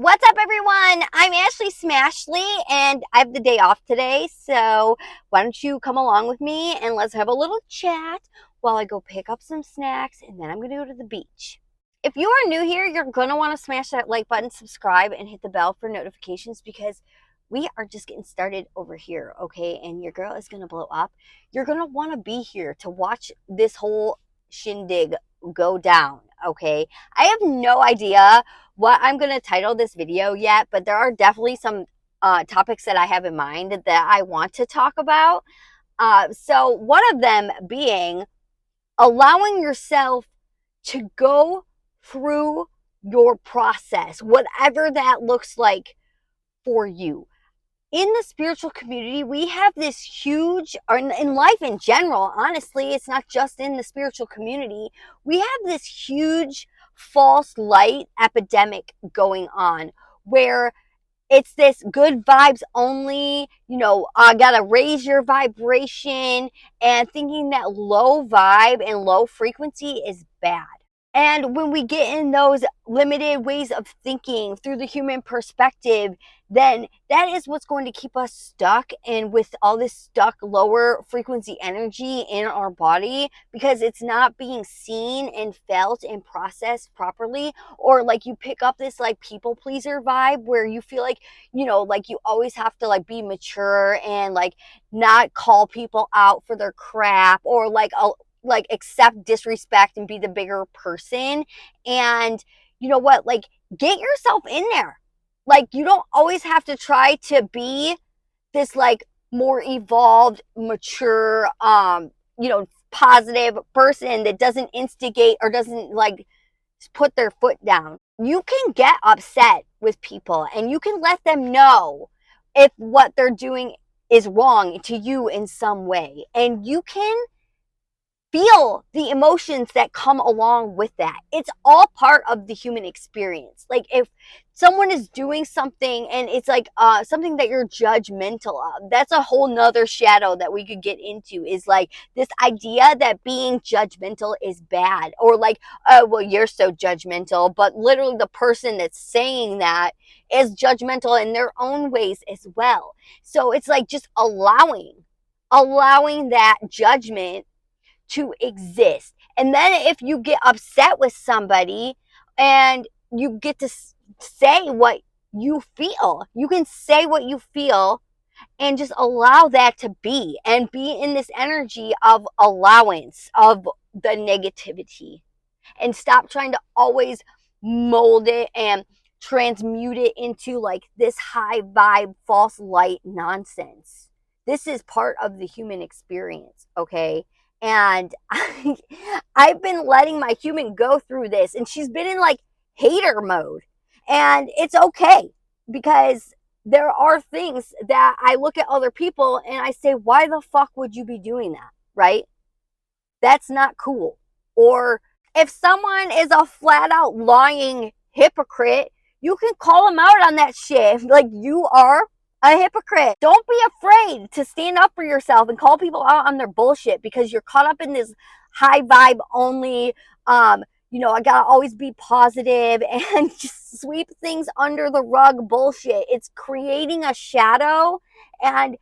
What's up, everyone? I'm Ashley Smashley, and I have the day off today. So, why don't you come along with me and let's have a little chat while I go pick up some snacks and then I'm going to go to the beach. If you are new here, you're going to want to smash that like button, subscribe, and hit the bell for notifications because we are just getting started over here, okay? And your girl is going to blow up. You're going to want to be here to watch this whole shindig go down, okay? I have no idea what I'm going to title this video yet, but there are definitely some topics that I have in mind that I want to talk about. So, one of them being allowing yourself to go through your process, whatever that looks like for you. In the spiritual community, we have this huge, or in life in general, honestly, it's not just in the spiritual community, we have this huge false light epidemic going on where it's this good vibes only, I gotta raise your vibration, and thinking that low vibe and low frequency is bad. And when we get in those limited ways of thinking through the human perspective, then that is what's going to keep us stuck and with all this stuck lower frequency energy in our body because it's not being seen and felt and processed properly. Or like you pick up this like people pleaser vibe where you feel like, like you always have to like be mature and like not call people out for their crap or like accept disrespect and be the bigger person. And you know what, like get yourself in there. Like you don't always have to try to be this like more evolved, mature, positive person that doesn't instigate or doesn't like put their foot down. You can get upset with people and you can let them know if what they're doing is wrong to you in some way, and you can feel the emotions that come along with that. It's all part of the human experience. Like if someone is doing something and it's like something that you're judgmental of, that's a whole nother shadow that we could get into, is like this idea that being judgmental is bad, or like, oh well, you're so judgmental, but literally the person that's saying that is judgmental in their own ways as well. So it's like just allowing that judgment to exist. And then if you get upset with somebody and you get to say what you feel, you can say what you feel and just allow that to be and be in this energy of allowance of the negativity, and stop trying to always mold it and transmute it into like this high vibe false light nonsense. This is part of the human experience, okay? And I've been letting my human go through this, and she's been in like hater mode. And it's okay because there are things that I look at other people and I say, why the fuck would you be doing that? Right? That's not cool. Or if someone is a flat out lying hypocrite, you can call them out on that shit. Like, you are a hypocrite. Don't be afraid to stand up for yourself and call people out on their bullshit because you're caught up in this high vibe only, I gotta always be positive and just sweep things under the rug bullshit. It's creating a shadow. And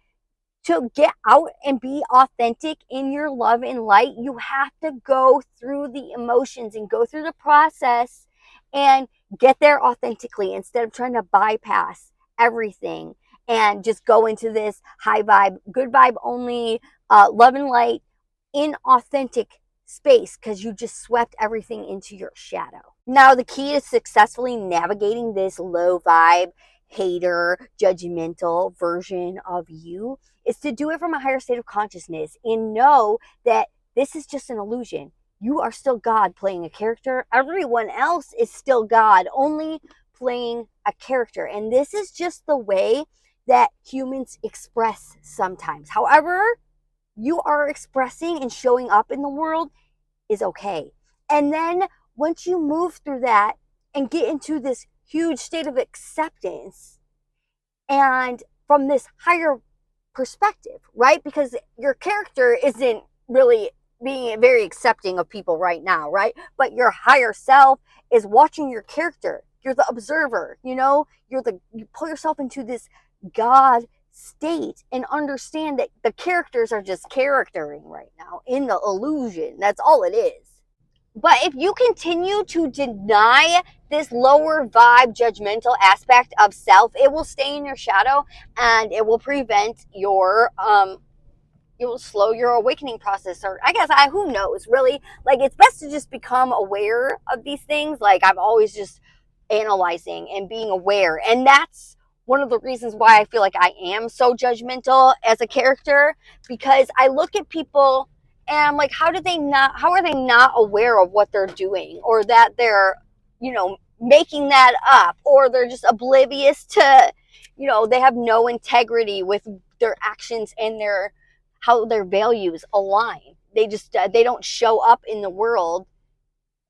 to get out and be authentic in your love and light, you have to go through the emotions and go through the process and get there authentically instead of trying to bypass everything and just go into this high vibe, good vibe only, love and light, inauthentic space because you just swept everything into your shadow. Now, the key to successfully navigating this low vibe, hater, judgmental version of you is to do it from a higher state of consciousness and know that this is just an illusion. You are still God playing a character. Everyone else is still God, only playing a character. And this is just the way that humans express sometimes. However, you are expressing and showing up in the world is okay. And then once you move through that and get into this huge state of acceptance and from this higher perspective, right? Because your character isn't really being very accepting of people right now, right? But your higher self is watching your character. you're the observer, you know, you pull yourself into this God state and understand that the characters are just charactering right now in the illusion. That's all it is. But if you continue to deny this lower vibe, judgmental aspect of self, it will stay in your shadow and it will prevent your it will slow your awakening process. Or I guess who knows, really. Like, it's best to just become aware of these things. Like, I'm always just analyzing and being aware, and that's one of the reasons why I feel like I am so judgmental as a character, because I look at people and I'm like, how are they not aware of what they're doing, or that they're, making that up, or they're just oblivious to, they have no integrity with their actions and how their values align. They don't show up in the world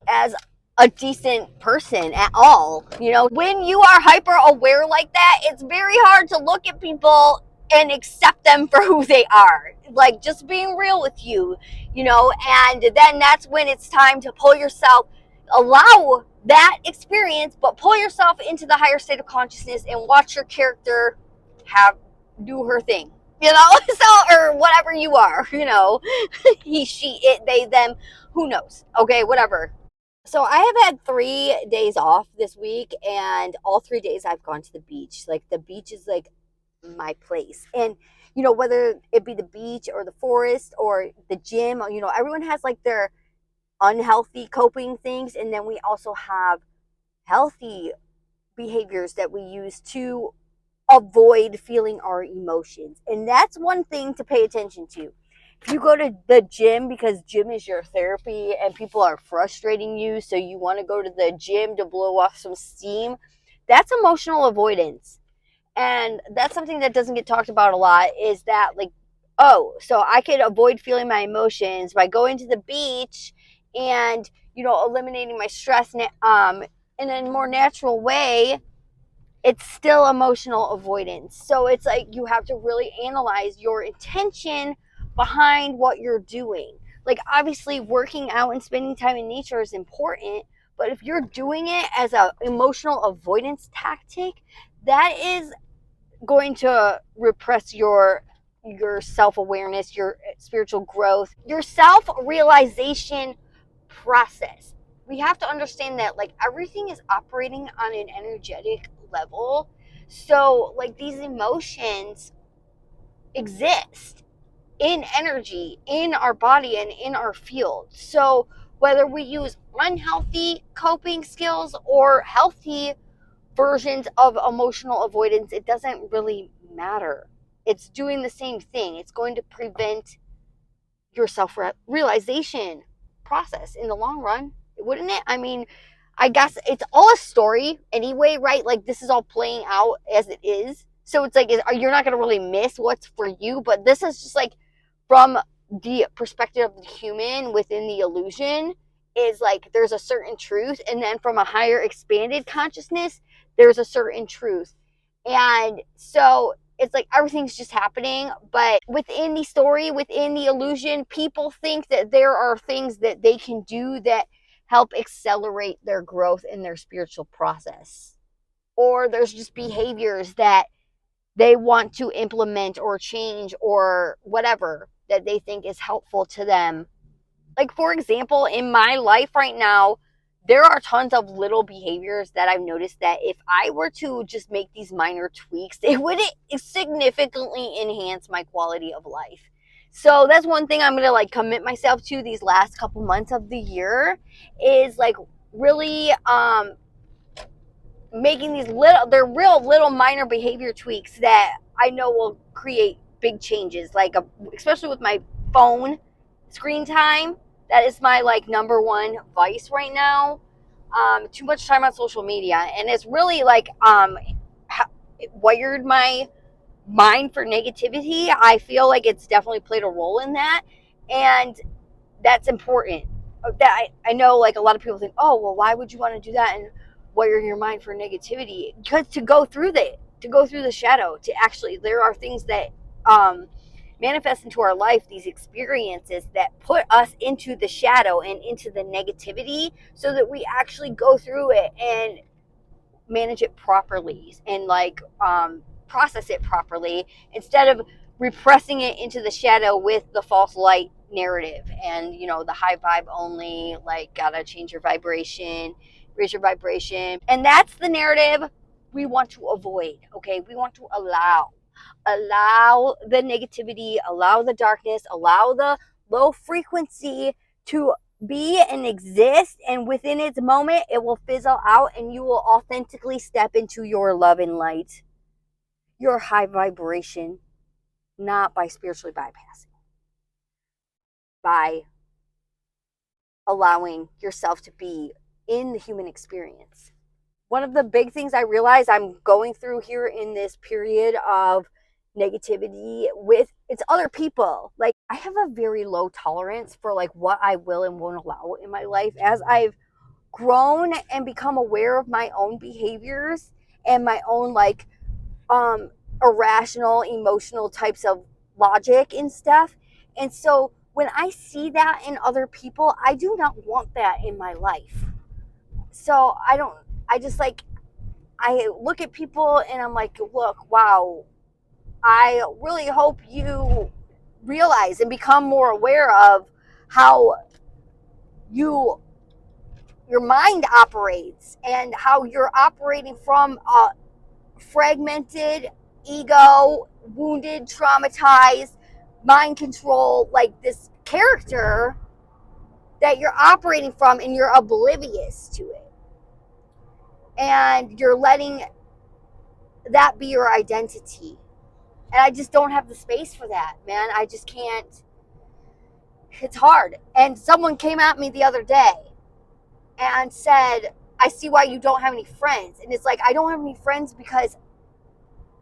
as a decent person at all. When you are hyper aware like that, it's very hard to look at people and accept them for who they are. Like, just being real with you, and then that's when it's time to allow that experience, but pull yourself into the higher state of consciousness and watch your character do her thing. Or whatever you are, he, she, it, they, them, who knows? Okay, whatever. So I have had 3 days off this week, and all 3 days I've gone to the beach. Like, the beach is like my place. And, whether it be the beach or the forest or the gym, everyone has like their unhealthy coping things. And then we also have healthy behaviors that we use to avoid feeling our emotions. And that's one thing to pay attention to. If you go to the gym because gym is your therapy and people are frustrating you, so you want to go to the gym to blow off some steam, that's emotional avoidance. And that's something that doesn't get talked about a lot, is that, like, oh, so I could avoid feeling my emotions by going to the beach and, eliminating my stress in a more natural way. It's still emotional avoidance. So it's like you have to really analyze your intention behind what you're doing. Like, obviously, working out and spending time in nature is important, but if you're doing it as an emotional avoidance tactic, that is going to repress your self-awareness, your spiritual growth, your self-realization process. We have to understand that, like, everything is operating on an energetic level. So, like, these emotions exist in energy, in our body, and in our field. So, whether we use unhealthy coping skills or healthy versions of emotional avoidance, it doesn't really matter. It's doing the same thing. It's going to prevent your self-realization process in the long run, wouldn't it? I mean, I guess it's all a story anyway, right? Like, this is all playing out as it is. So it's like, you're not going to really miss what's for you, but this is just like from the perspective of the human within the illusion, is like there's a certain truth, and then from a higher expanded consciousness, there's a certain truth. And so it's like everything's just happening, but within the story, within the illusion, people think that there are things that they can do that help accelerate their growth in their spiritual process. Or there's just behaviors that they want to implement or change or whatever that they think is helpful to them. Like, for example, in my life right now, there are tons of little behaviors that I've noticed that if I were to just make these minor tweaks, it would significantly enhance my quality of life. So that's one thing I'm going to, like, commit myself to these last couple months of the year, is like really making these they're real little minor behavior tweaks that I know will create big changes. Like, especially with my phone screen time, that is my, like, number one vice right now. Too much time on social media, and it's really like it wired my mind for negativity. I feel like it's definitely played a role in that, and that's important. That I know, like, a lot of people think, oh, well, why would you want to do that and wire your mind for negativity? Because to go through the shadow, to actually, there are things that manifest into our life, these experiences that put us into the shadow and into the negativity, so that we actually go through it and manage it properly and like process it properly instead of repressing it into the shadow with the false light narrative and the high vibe only, like gotta change your vibration, raise your vibration. And that's the narrative we want to avoid. Okay, we want to allow the negativity, allow the darkness, allow the low frequency to be and exist, and within its moment it will fizzle out and you will authentically step into your love and light, your high vibration, not by spiritually bypassing, by allowing yourself to be in the human experience. One of the big things I realize I'm going through here in this period of negativity with it's other people. Like, I have a very low tolerance for like what I will and won't allow in my life as I've grown and become aware of my own behaviors and my own like irrational emotional types of logic and stuff. And so when I see that in other people, I do not want that in my life. So I just like, I look at people and I'm like, look, wow, I really hope you realize and become more aware of how your mind operates and how you're operating from a fragmented, ego, wounded, traumatized, mind control, like this character that you're operating from, and you're oblivious to it. And you're letting that be your identity. And I just don't have the space for that, man. I just can't. It's hard. And someone came at me the other day and said, I see why you don't have any friends. And it's like, I don't have any friends because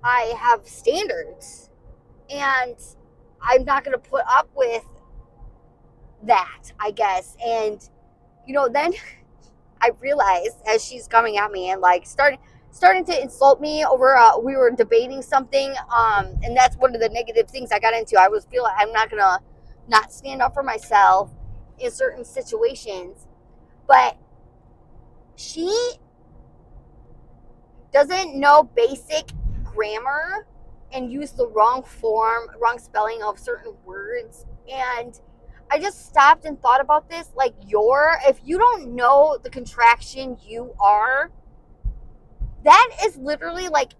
I have standards. And I'm not going to put up with that, I guess. And, then I realized as she's coming at me and like starting to insult me over we were debating something, and that's one of the negative things I got into. I was feeling I'm not gonna not stand up for myself in certain situations, but she doesn't know basic grammar and use the wrong spelling of certain words. And I just stopped and thought about this, like, if you don't know the contraction you are, that is literally like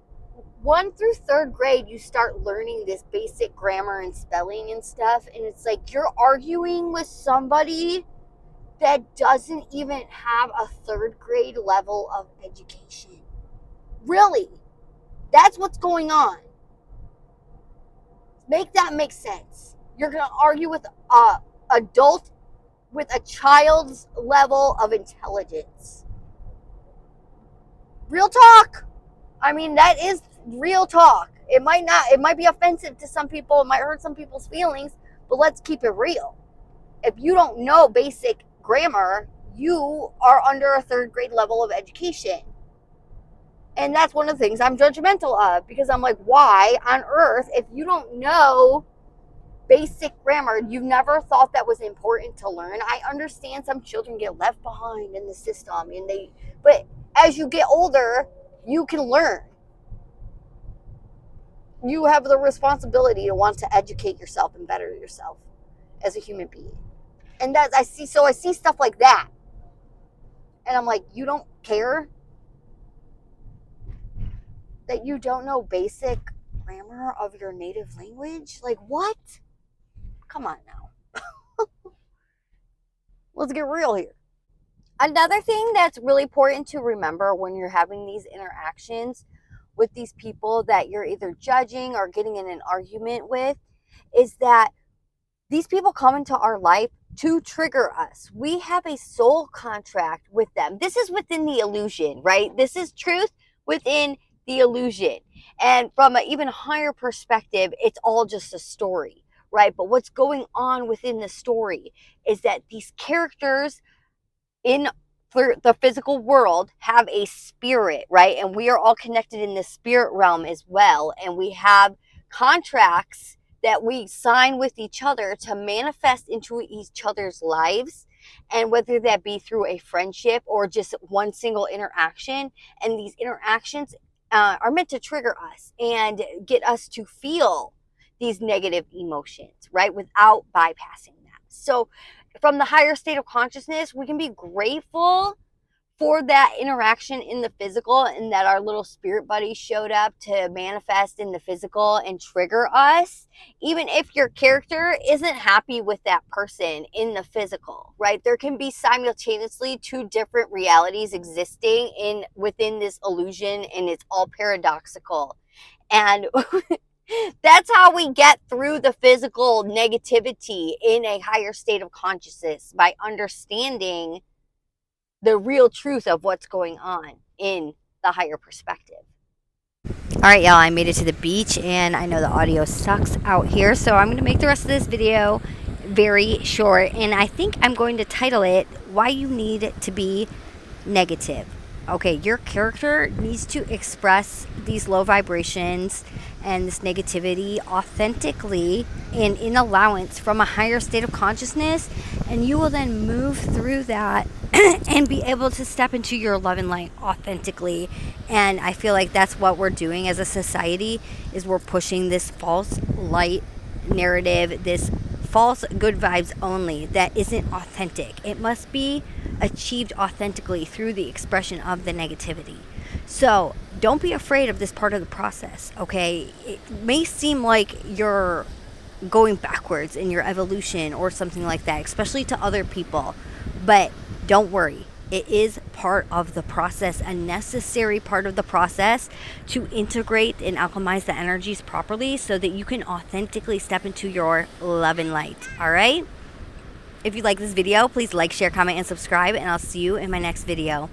1 through 3rd grade, you start learning this basic grammar and spelling and stuff. And it's like you're arguing with somebody that doesn't even have a 3rd grade level of education. Really? That's what's going on. Make that make sense. You're going to argue with an adult with a child's level of intelligence. Real talk. I mean, that is real talk. It might be offensive to some people, it might hurt some people's feelings, but let's keep it real. If you don't know basic grammar, you are under a 3rd grade level of education. And that's one of the things I'm judgmental of, because I'm like, why on earth, if you don't know basic grammar, you've never thought that was important to learn? I understand some children get left behind in the system, but as you get older, you can learn. You have the responsibility to want to educate yourself and better yourself as a human being. And I see stuff like that. And I'm like, you don't care that you don't know basic grammar of your native language? Like, what? Come on now. Let's get real here. Another thing that's really important to remember when you're having these interactions with these people that you're either judging or getting in an argument with is that these people come into our life to trigger us. We have a soul contract with them. This is within the illusion, right? This is truth within the illusion. And from an even higher perspective, it's all just a story, right? But what's going on within the story is that these characters in the physical world have a spirit, right? And we are all connected in the spirit realm as well. And we have contracts that we sign with each other to manifest into each other's lives And whether that be through a friendship or just one single interaction, and these interactions are meant to trigger us and get us to feel these negative emotions, right? Without bypassing them. So, from the higher state of consciousness, we can be grateful for that interaction in the physical, and that our little spirit buddy showed up to manifest in the physical and trigger us, even if your character isn't happy with that person in the physical, right? There can be simultaneously two different realities existing in within this illusion, and it's all paradoxical. And that's how we get through the physical negativity in a higher state of consciousness, by understanding the real truth of what's going on in the higher perspective. All right, y'all, I made it to the beach, and I know the audio sucks out here, so I'm going to make the rest of this video very short, and I think I'm going to title it Why You Need to Be Negative. Okay, your character needs to express these low vibrations and this negativity authentically and in allowance from a higher state of consciousness, and you will then move through that and be able to step into your love and light authentically. And I feel like that's what we're doing as a society, is we're pushing this false light narrative, this false good vibes only that isn't authentic. It must be achieved authentically through the expression of the negativity. So don't be afraid of this part of the process, okay? It may seem like you're going backwards in your evolution or something like that, especially to other people, but don't worry. It is part of the process, a necessary part of the process to integrate and alchemize the energies properly so that you can authentically step into your love and light. All right? If you like this video, please like, share, comment, and subscribe, and I'll see you in my next video.